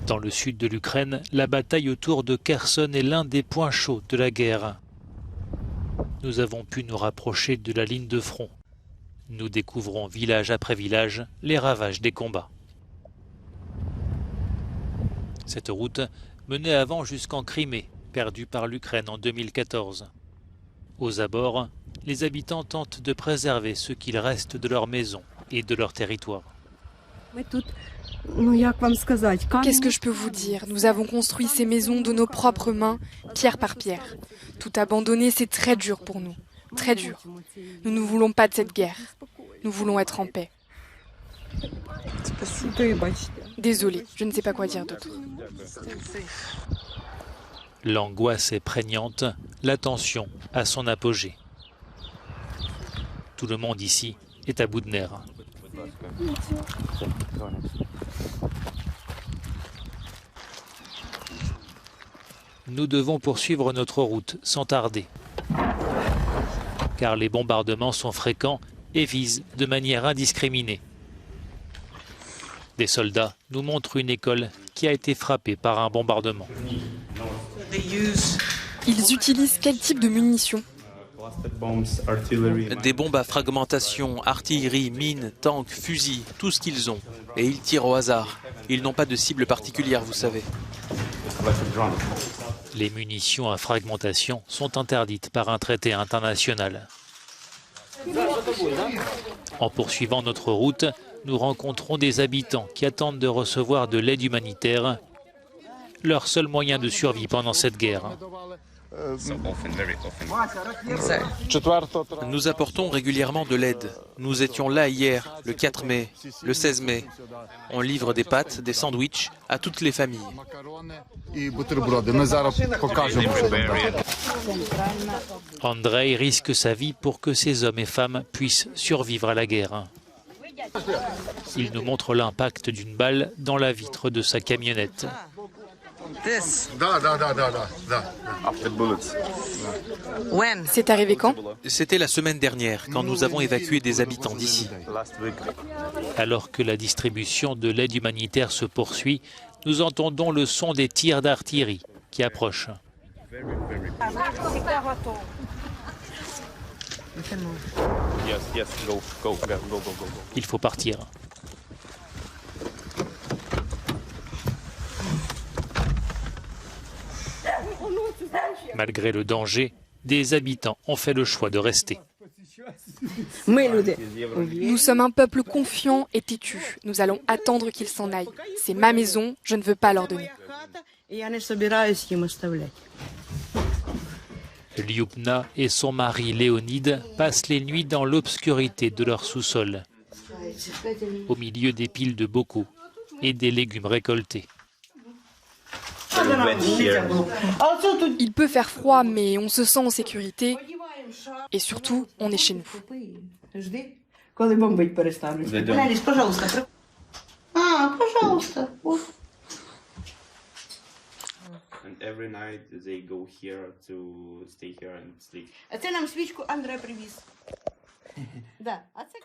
Dans le sud de l'Ukraine, la bataille autour de Kherson est l'un des points chauds de la guerre. Nous avons pu nous rapprocher de la ligne de front. Nous découvrons village après village les ravages des combats. Cette route menait avant jusqu'en Crimée, perdue par l'Ukraine en 2014. Aux abords, les habitants tentent de préserver ce qu'il reste de leur maison et de leur territoire. Qu'est-ce que je peux vous dire? Nous avons construit ces maisons de nos propres mains, pierre par pierre. Tout abandonner, c'est très dur pour nous. Très dur. Nous ne voulons pas de cette guerre. Nous voulons être en paix. Désolée, je ne sais pas quoi dire d'autre. L'angoisse est prégnante, la tension à son apogée. Tout le monde ici est à bout de nerfs. Nous devons poursuivre notre route sans tarder, car les bombardements sont fréquents et visent de manière indiscriminée. Des soldats nous montrent une école qui a été frappée par un bombardement. Ils utilisent quel type de munitions? Des bombes à fragmentation, artillerie, mines, tanks, fusils, tout ce qu'ils ont. Et ils tirent au hasard. Ils n'ont pas de cible particulière, vous savez. Les munitions à fragmentation sont interdites par un traité international. En poursuivant notre route, nous rencontrons des habitants qui attendent de recevoir de l'aide humanitaire, leur seul moyen de survie pendant cette guerre. Nous apportons régulièrement de l'aide. Nous étions là hier, le 4 mai, le 16 mai. On livre des pâtes, des sandwichs à toutes les familles. Andrei risque sa vie pour que ces hommes et femmes puissent survivre à la guerre. Il nous montre l'impact d'une balle dans la vitre de sa camionnette. C'est arrivé quand? C'était la semaine dernière, quand nous avons évacué des habitants d'ici. Alors que la distribution de l'aide humanitaire se poursuit, nous entendons le son des tirs d'artillerie qui approchent. Il faut partir. Malgré le danger, des habitants ont fait le choix de rester. Nous sommes un peuple confiant et têtu. Nous allons attendre qu'ils s'en aillent. C'est ma maison, je ne veux pas leur donner. Lyubna et son mari Léonide passent les nuits dans l'obscurité de leur sous-sol, au milieu des piles de bocaux et des légumes récoltés. Il peut faire froid, mais on se sent en sécurité. Et surtout, on est chez nous. And every night they go here to stay here and sleep. Це нам свічку Андре привіз. Да. А це